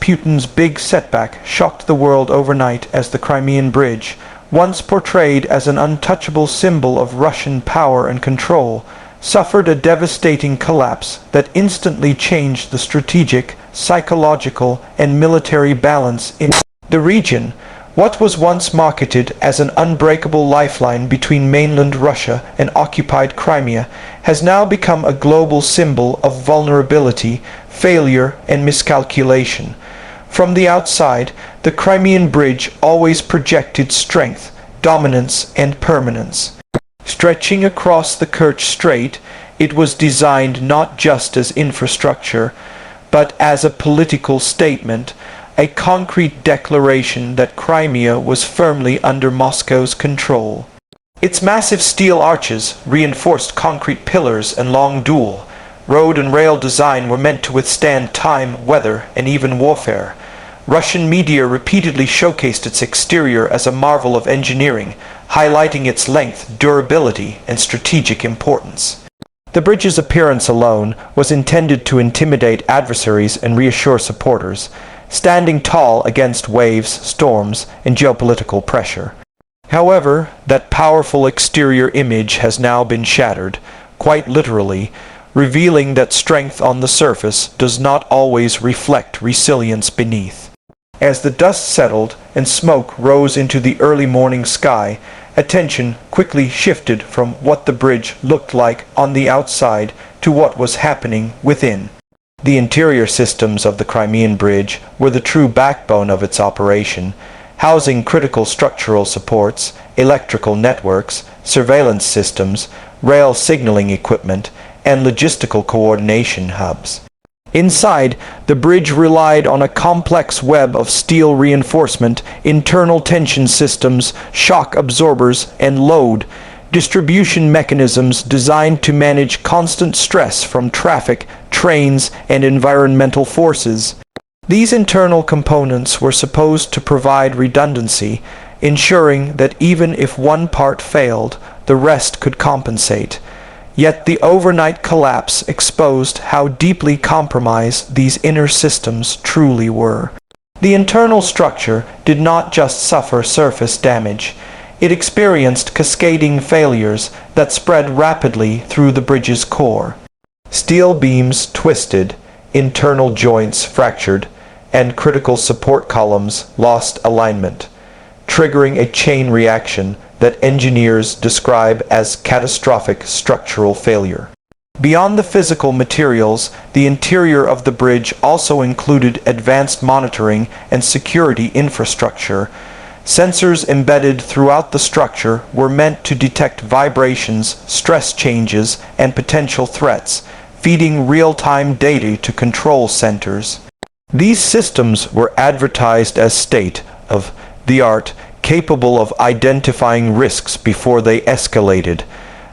Putin's big setback shocked the world overnight as the Crimean Bridge, once portrayed as an untouchable symbol of Russian power and control, suffered a devastating collapse that instantly changed the strategic, psychological, and military balance in the region. What was once marketed as an unbreakable lifeline between mainland Russia and occupied Crimea has now become a global symbol of vulnerability, failure, and miscalculation. From the outside, the Crimean Bridge always projected strength, dominance, and permanence. Stretching across the Kerch Strait, it was designed not just as infrastructure, but as a political statement, a concrete declaration that Crimea was firmly under Moscow's control. Its massive steel arches, reinforced concrete pillars, and long dual road and rail design were meant to withstand time, weather, and even warfare. Russian media repeatedly showcased its exterior as a marvel of engineering, highlighting its length, durability, and strategic importance. The bridge's appearance alone was intended to intimidate adversaries and reassure supporters, standing tall against waves, storms, and geopolitical pressure. However, that powerful exterior image has now been shattered, quite literally, revealing that strength on the surface does not always reflect resilience beneath. As the dust settled and smoke rose into the early morning sky, attention quickly shifted from what the bridge looked like on the outside to what was happening within. The interior systems of the Crimean Bridge were the true backbone of its operation, housing critical structural supports, electrical networks, surveillance systems, rail signaling equipment, and logistical coordination hubs. Inside, the bridge relied on a complex web of steel reinforcement, internal tension systems, shock absorbers, and load distribution mechanisms designed to manage constant stress from traffic, trains, and environmental forces. These internal components were supposed to provide redundancy, ensuring that even if one part failed, the rest could compensate. Yet the overnight collapse exposed how deeply compromised these inner systems truly were. The internal structure did not just suffer surface damage. It experienced cascading failures that spread rapidly through the bridge's core. Steel beams twisted, internal joints fractured, and critical support columns lost alignment, triggering a chain reaction that engineers describe as catastrophic structural failure. Beyond the physical materials, the interior of the bridge also included advanced monitoring and security infrastructure. Sensors embedded throughout the structure were meant to detect vibrations, stress changes, and potential threats, feeding real-time data to control centers. These systems were advertised as state-of-the-art, capable of identifying risks before they escalated.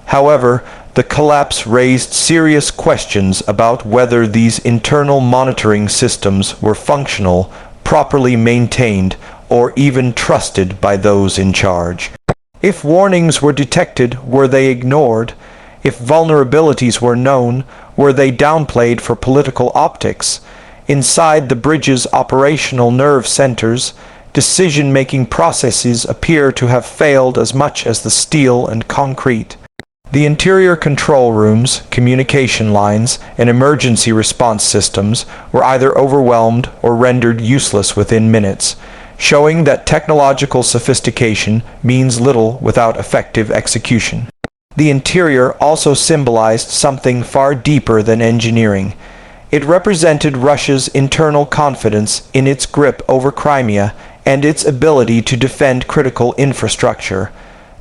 However, the collapse raised serious questions about whether these internal monitoring systems were functional, properly maintained, or even trusted by those in charge. If warnings were detected, were they ignored? If vulnerabilities were known, were they downplayed for political optics? Inside the bridge's operational nerve centers, decision-making processes appear to have failed as much as the steel and concrete. The interior control rooms, communication lines, and emergency response systems were either overwhelmed or rendered useless within minutes, showing that technological sophistication means little without effective execution. The interior also symbolized something far deeper than engineering. It represented Russia's internal confidence in its grip over Crimea and its ability to defend critical infrastructure.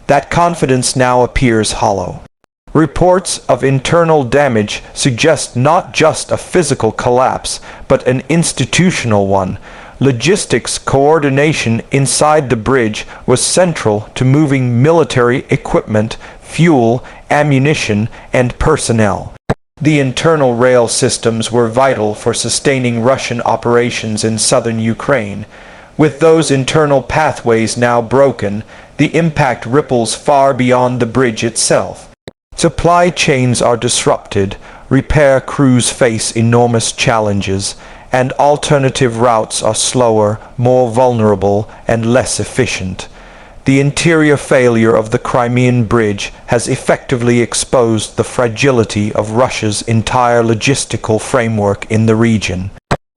That confidence now appears hollow. Reports of internal damage suggest not just a physical collapse, but an institutional one. Logistics coordination inside the bridge was central to moving military equipment, fuel, ammunition, and personnel. The internal rail systems were vital for sustaining Russian operations in southern Ukraine. With those internal pathways now broken, the impact ripples far beyond the bridge itself. Supply chains are disrupted, repair crews face enormous challenges, and alternative routes are slower, more vulnerable, and less efficient. The interior failure of the Crimean Bridge has effectively exposed the fragility of Russia's entire logistical framework in the region.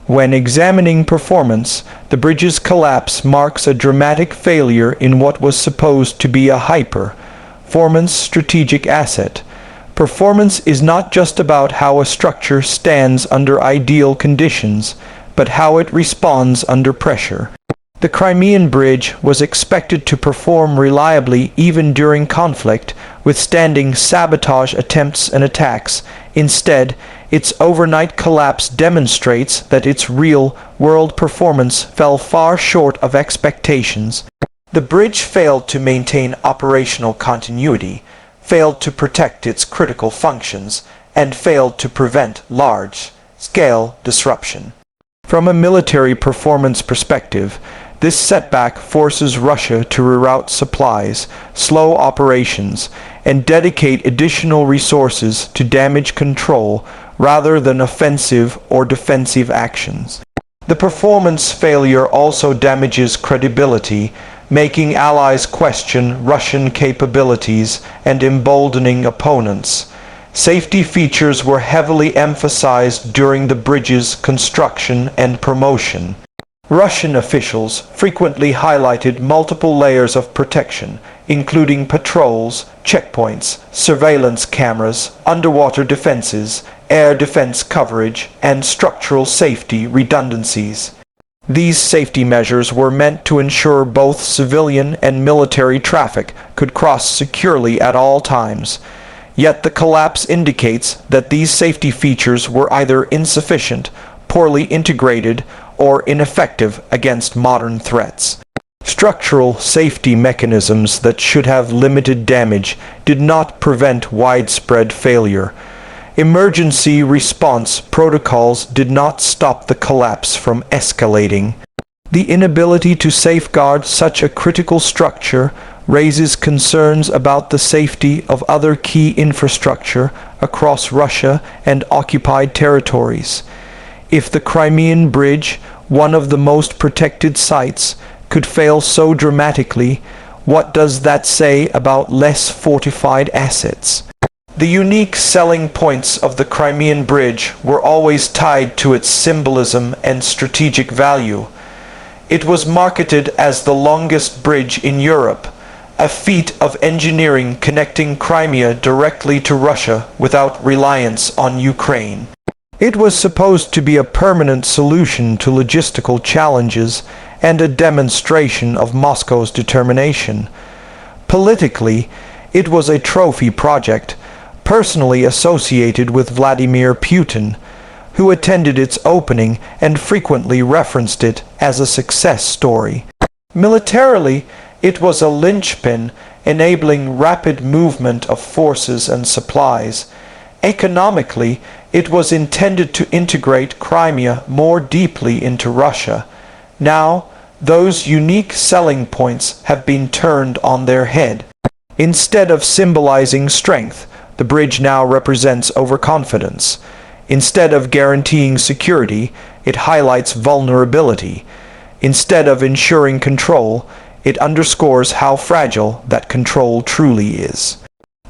When examining performance, the bridge's collapse marks a dramatic failure in what was supposed to be a high-performance strategic asset. Performance is not just about how a structure stands under ideal conditions, but how it responds under pressure. The Crimean Bridge was expected to perform reliably even during conflict, withstanding sabotage attempts and attacks. Instead, its overnight collapse demonstrates that its real-world performance fell far short of expectations. The bridge failed to maintain operational continuity, failed to protect its critical functions, and failed to prevent large-scale disruption. From a military performance perspective, this setback forces Russia to reroute supplies, slow operations, and dedicate additional resources to damage control rather than offensive or defensive actions. The performance failure also damages credibility, making allies question Russian capabilities and emboldening opponents. Safety features were heavily emphasized during the bridge's construction and promotion. Russian officials frequently highlighted multiple layers of protection, including patrols, checkpoints, surveillance cameras, underwater defenses, air defense coverage, and structural safety redundancies. These safety measures were meant to ensure both civilian and military traffic could cross securely at all times. Yet the collapse indicates that these safety features were either insufficient, poorly integrated, or ineffective against modern threats. Structural safety mechanisms that should have limited damage did not prevent widespread failure. Emergency response protocols did not stop the collapse from escalating. The inability to safeguard such a critical structure raises concerns about the safety of other key infrastructure across Russia and occupied territories. If the Crimean Bridge, one of the most protected sites, could fail so dramatically, what does that say about less fortified assets? The unique selling points of the Crimean Bridge were always tied to its symbolism and strategic value. It was marketed as the longest bridge in Europe, a feat of engineering connecting Crimea directly to Russia without reliance on Ukraine. It was supposed to be a permanent solution to logistical challenges and a demonstration of Moscow's determination. Politically, it was a trophy project, personally associated with Vladimir Putin, who attended its opening and frequently referenced it as a success story. Militarily, it was a linchpin enabling rapid movement of forces and supplies. Economically, it was intended to integrate Crimea more deeply into Russia. Now, those unique selling points have been turned on their head. Instead of symbolizing strength, the bridge now represents overconfidence. Instead of guaranteeing security, it highlights vulnerability. Instead of ensuring control, it underscores how fragile that control truly is.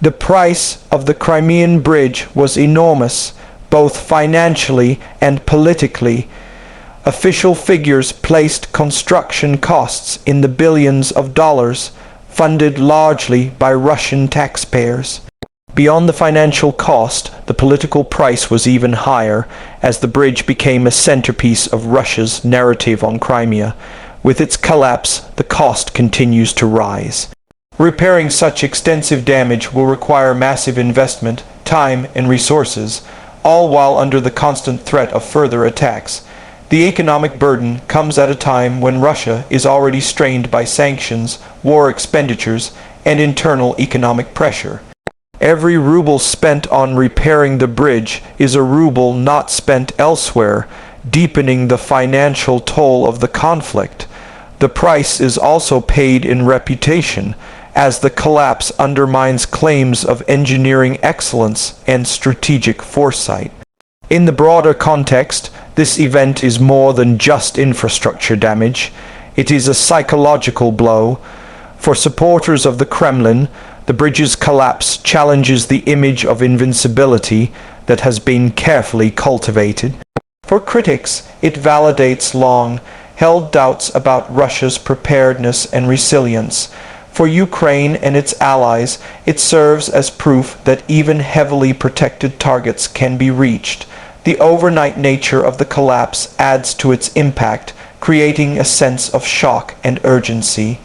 The price of the Crimean Bridge was enormous, both financially and politically. Official figures placed construction costs in the billions of dollars, funded largely by Russian taxpayers. Beyond the financial cost, the political price was even higher, as the bridge became a centerpiece of Russia's narrative on Crimea. With its collapse, the cost continues to rise. Repairing such extensive damage will require massive investment, time, and resources, all while under the constant threat of further attacks. The economic burden comes at a time when Russia is already strained by sanctions, war expenditures, and internal economic pressure. Every ruble spent on repairing the bridge is a ruble not spent elsewhere, deepening the financial toll of the conflict. The price is also paid in reputation, as the collapse undermines claims of engineering excellence and strategic foresight. In the broader context, This event is more than just infrastructure damage. It is a psychological blow. For supporters of the Kremlin, the bridge's collapse challenges the image of invincibility that has been carefully cultivated. For critics, it validates long-held doubts about Russia's preparedness and resilience. For Ukraine and its allies, it serves as proof that even heavily protected targets can be reached. The overnight nature of the collapse adds to its impact, creating a sense of shock and urgency.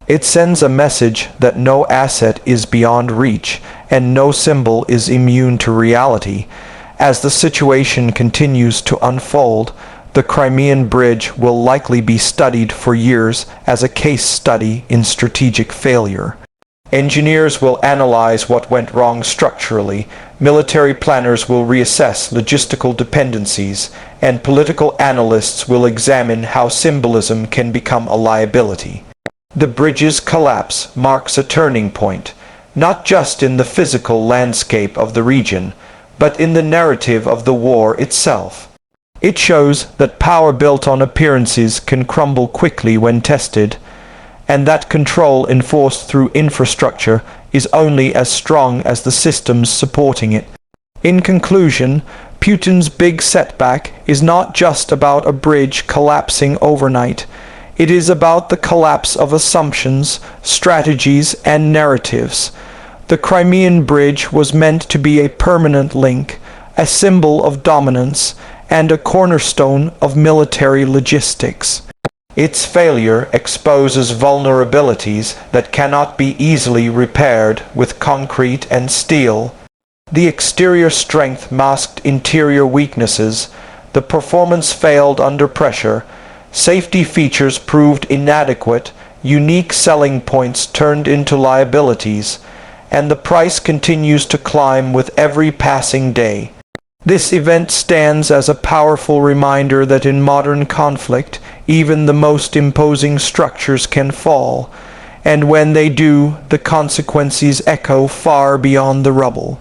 It sends a message that no asset is beyond reach, and no symbol is immune to reality. As the situation continues to unfold, the Crimean Bridge will likely be studied for years as a case study in strategic failure. Engineers will analyze what went wrong structurally, military planners will reassess logistical dependencies, and political analysts will examine how symbolism can become a liability. The bridge's collapse marks a turning point, not just in the physical landscape of the region, but in the narrative of the war itself. It shows that power built on appearances can crumble quickly when tested, and that control enforced through infrastructure is only as strong as the systems supporting it. In conclusion, Putin's big setback is not just about a bridge collapsing overnight. It is about the collapse of assumptions, strategies, and narratives. The Crimean Bridge was meant to be a permanent link, a symbol of dominance, and a cornerstone of military logistics. Its failure exposes vulnerabilities that cannot be easily repaired with concrete and steel. The exterior strength masked interior weaknesses, the performance failed under pressure, safety features proved inadequate, unique selling points turned into liabilities, and the price continues to climb with every passing day. This event stands as a powerful reminder that in modern conflict, even the most imposing structures can fall, and when they do, the consequences echo far beyond the rubble.